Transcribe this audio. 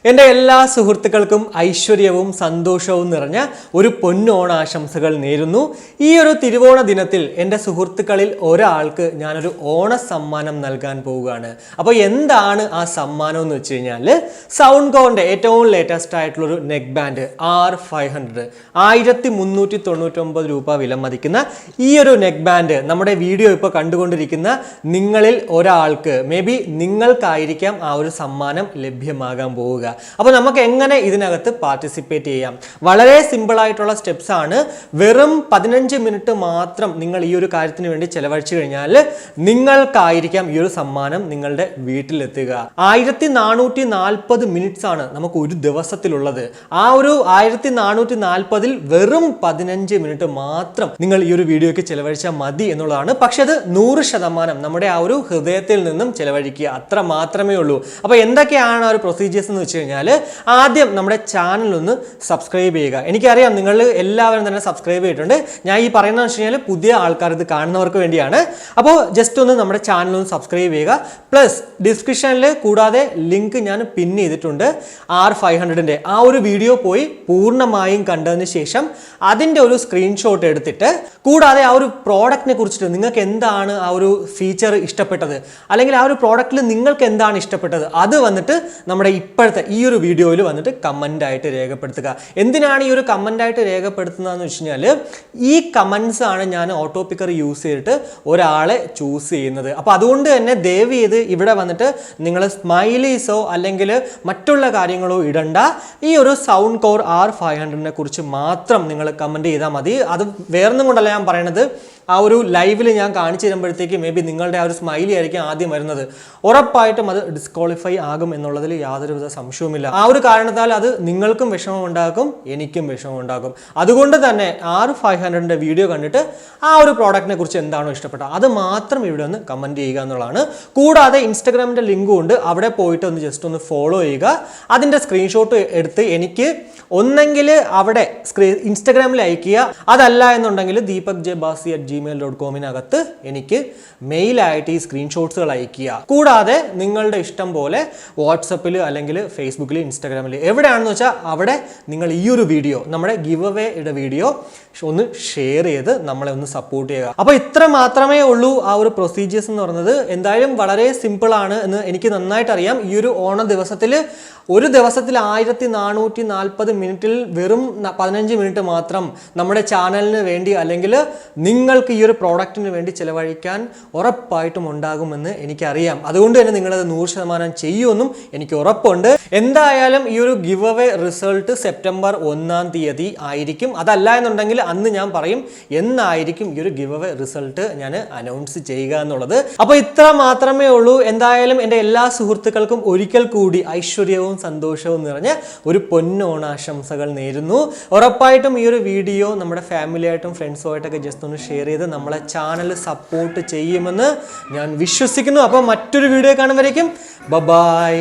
എൻ്റെ എല്ലാ സുഹൃത്തുക്കൾക്കും ഐശ്വര്യവും സന്തോഷവും നിറഞ്ഞ ഒരു പൊന്നോണ ആശംസകൾ നേരുന്നു. ഈ ഒരു തിരുവോണ ദിനത്തിൽ എൻ്റെ സുഹൃത്തുക്കളിൽ ഒരാൾക്ക് ഞാനൊരു ഓണ സമ്മാനം നൽകാൻ പോവുകയാണ്. അപ്പോൾ എന്താണ് ആ സമ്മാനം എന്ന് വെച്ച് കഴിഞ്ഞാൽ സൗണ്ട്കോറിൻ്റെ ഏറ്റവും ലേറ്റസ്റ്റ് ആയിട്ടുള്ളൊരു നെക്ക് ബാൻഡ് R500 1399 രൂപ വില മതിക്കുന്ന ഈ ഒരു നെക്ക് ബാൻഡ് നമ്മുടെ വീഡിയോ ഇപ്പോൾ കണ്ടുകൊണ്ടിരിക്കുന്ന നിങ്ങളിൽ ഒരാൾക്ക് മേ ബി നിങ്ങൾക്കായിരിക്കാം ആ ഒരു സമ്മാനം ലഭ്യമാകാൻ പോവുക. അപ്പോൾ നമുക്ക് എങ്ങനെ ഇതിനകത്ത് പാർട്ടിസിപ്പേറ്റ് ചെയ്യാം? വളരെ സിമ്പിൾ ആയിട്ടുള്ള സ്റ്റെപ്സ് ആണ്. വെറും 15 മിനിറ്റ് മാത്രം നിങ്ങൾ ഈ ഒരു കാര്യത്തിന് വേണ്ടി ചെലവഴിച്ചു കഴിഞ്ഞാൽ നിങ്ങൾക്കായിരിക്കാം ഈ ഒരു സമ്മാനം നിങ്ങളുടെ വീട്ടിലെത്തുക. 1440 മിനിറ്റ്സ് ആണ് നമുക്ക് ഒരു ദിവസത്തിലുള്ളത്. ആ ഒരു 1440 വെറും 15 മിനിറ്റ് മാത്രം നിങ്ങൾ ഈ ഒരു വീഡിയോയ്ക്ക് ചെലവഴിച്ചാൽ മതി എന്നുള്ളതാണ്. പക്ഷെ അത് 100% നമ്മുടെ ആ ഒരു ഹൃദയത്തിൽ നിന്നും ചെലവഴിക്കുക, അത്ര മാത്രമേ ഉള്ളൂ. അപ്പോൾ എന്തൊക്കെയാണ് ആ ഒരു പ്രൊസീജിയേഴ്സ് എന്ന് വെച്ച് കഴിഞ്ഞാൽ, ആദ്യം നമ്മുടെ ചാനൽ ഒന്ന് സബ്സ്ക്രൈബ് ചെയ്യുക. എനിക്കറിയാം നിങ്ങൾ എല്ലാവരും തന്നെ സബ്സ്ക്രൈബ് ചെയ്തിട്ടുണ്ട്. ഞാൻ ഈ പറയുന്നത് വെച്ച് കഴിഞ്ഞാൽ പുതിയ ആൾക്കാർ ഇത് കാണുന്നവർക്ക് വേണ്ടിയാണ്. അപ്പോൾ ജസ്റ്റ് ഒന്ന് നമ്മുടെ ചാനൽ ഒന്ന് സബ്സ്ക്രൈബ് ചെയ്യുക. പ്ലസ് ഡിസ്ക്രിപ്ഷനിൽ കൂടാതെ ലിങ്ക് ഞാൻ പിൻ ചെയ്തിട്ടുണ്ട്. R500ൻ്റെ ആ ഒരു വീഡിയോ പോയി പൂർണ്ണമായും കണ്ടതിന് ശേഷം അതിൻ്റെ ഒരു സ്ക്രീൻഷോട്ട് എടുത്തിട്ട്, കൂടാതെ ആ ഒരു പ്രോഡക്റ്റിനെ കുറിച്ചിട്ട് നിങ്ങൾക്ക് എന്താണ് ആ ഒരു ഫീച്ചർ ഇഷ്ടപ്പെട്ടത്, അല്ലെങ്കിൽ ആ ഒരു പ്രോഡക്റ്റിൽ നിങ്ങൾക്ക് എന്താണ് ഇഷ്ടപ്പെട്ടത്, അത് വന്നിട്ട് നമ്മുടെ ഇപ്പോഴത്തെ ഈ ഒരു വീഡിയോയിൽ വന്നിട്ട് കമൻ്റ് ആയിട്ട് രേഖപ്പെടുത്തുക. എന്തിനാണ് ഈ ഒരു കമൻ്റ് ആയിട്ട് രേഖപ്പെടുത്തുന്നതെന്ന് വെച്ച് കഴിഞ്ഞാൽ, ഈ കമൻസ് ആണ് ഞാൻ ഓട്ടോ പിക്കർ യൂസ് ചെയ്തിട്ട് ഒരാളെ ചൂസ് ചെയ്യുന്നത്. അപ്പോൾ അതുകൊണ്ട് തന്നെ ദയവ് ചെയ്ത് ഇവിടെ വന്നിട്ട് നിങ്ങൾ സ്മൈലീസോ അല്ലെങ്കിൽ മറ്റുള്ള കാര്യങ്ങളോ ഇടണ്ട. ഈ ഒരു സൗണ്ട്കോർ R500നെ കുറിച്ച് മാത്രം നിങ്ങൾ കമൻറ്റ് ചെയ്താൽ മതി. അത് വേറൊന്നും കൊണ്ടല്ല ഞാൻ പറയണത്, ആ ഒരു ലൈവിൽ ഞാൻ കാണിച്ചു തരുമ്പോഴത്തേക്ക് മേ ബി നിങ്ങളുടെ ആ ഒരു സ്മൈലി ആയിരിക്കും ആദ്യം വരുന്നത്. ഉറപ്പായിട്ടും അത് ഡിസ്ക്വാളിഫൈ ആകും എന്നുള്ളതിൽ യാതൊരുവിധ സംശയവുമില്ല. ആ ഒരു കാരണത്താൽ അത് നിങ്ങൾക്കും വിഷമം ഉണ്ടാക്കും, എനിക്കും വിഷമം ഉണ്ടാക്കും. അതുകൊണ്ട് തന്നെ R500ൻ്റെ വീഡിയോ കണ്ടിട്ട് ആ ഒരു പ്രോഡക്റ്റിനെ കുറിച്ച് എന്താണോ ഇഷ്ടപ്പെട്ടത് അത് മാത്രം ഇവിടെ ഒന്ന് കമൻറ്റ് ചെയ്യുക എന്നുള്ളതാണ്. കൂടാതെ ഇൻസ്റ്റാഗ്രാമിൻ്റെ ലിങ്കും ഉണ്ട്, അവിടെ പോയിട്ട് ഒന്ന് ജസ്റ്റ് ഒന്ന് ഫോളോ ചെയ്യുക. അതിൻ്റെ സ്ക്രീൻഷോട്ട് എടുത്ത് എനിക്ക് ഒന്നെങ്കിൽ അവിടെ ഇൻസ്റ്റാഗ്രാമിൽ അയക്കുക, അതല്ല എന്നുണ്ടെങ്കിൽ deepakjbhasi@gmail.com എനിക്ക് മെയിലായിട്ട് ഈ സ്ക്രീൻഷോട്ട്സുകൾ അയക്കുക. കൂടാതെ നിങ്ങളുടെ ഇഷ്ടം പോലെ വാട്സപ്പിൽ അല്ലെങ്കിൽ ഫേസ്ബുക്കിൽ ഇൻസ്റ്റാഗ്രാമിൽ എവിടെയാണെന്ന് വെച്ചാൽ അവിടെ നിങ്ങൾ ഈ ഒരു വീഡിയോ, നമ്മുടെ ഗിവ് അവേയുടെ വീഡിയോ ഒന്ന് ഷെയർ ചെയ്ത് നമ്മളെ ഒന്ന് സപ്പോർട്ട് ചെയ്യുക. അപ്പോൾ ഇത്ര മാത്രമേ ഉള്ളൂ ആ ഒരു പ്രൊസീജിയേഴ്സ് എന്ന് പറയുന്നത്. എന്തായാലും വളരെ സിമ്പിൾ ആണ് എന്ന് എനിക്ക് നന്നായിട്ട് അറിയാം. ഈ ഒരു ഓണ ദിവസത്തിൽ ഒരു ദിവസത്തിൽ 1440 മിനിറ്റിൽ വെറും 15 മിനിറ്റ് മാത്രം നമ്മുടെ ചാനലിന് വേണ്ടി അല്ലെങ്കിൽ നിങ്ങൾക്ക് ഈ ഒരു പ്രോഡക്റ്റിന് വേണ്ടി ചിലവഴിക്കാൻ ഉറപ്പായിട്ടും ഉണ്ടാകുമെന്ന് എനിക്കറിയാം. അതുകൊണ്ട് തന്നെ നിങ്ങളത് 100% ചെയ്യുമെന്നും എനിക്ക് ഉറപ്പുണ്ട്. എന്തായാലും ഈ ഒരു ഗിവ് അവേ റിസൾട്ട് സെപ്റ്റംബർ 1-ാം തീയതി ആയിരിക്കും. അതല്ല എന്നുണ്ടെങ്കിൽ അന്ന് ഞാൻ പറയും എന്നായിരിക്കും ഈ ഒരു ഗിവ് അവേ റിസൾട്ട് ഞാൻ അനൗൺസ് ചെയ്യുക എന്നുള്ളത്. അപ്പോൾ ഇത്ര മാത്രമേ ഉള്ളൂ. എന്തായാലും എൻ്റെ എല്ലാ സുഹൃത്തുക്കൾക്കും ഒരിക്കൽ കൂടി ഐശ്വര്യവും സന്തോഷവും നിറഞ്ഞ ഒരു പൊന്നോണാശംസകൾ നേരുന്നു. ഉറപ്പായിട്ടും ഈ ഒരു വീഡിയോ നമ്മുടെ ഫാമിലിയായിട്ടും ഫ്രണ്ട്സുമായിട്ടൊക്കെ ജസ്റ്റ് ഒന്ന് ഷെയർ ചെയ്ത് നമ്മളെ ചാനൽ സപ്പോർട്ട് ചെയ്യുമെന്ന് ഞാൻ വിശ്വസിക്കുന്നു. അപ്പോൾ മറ്റൊരു വീഡിയോ കാണുമ്പോഴേക്കും ബൈ.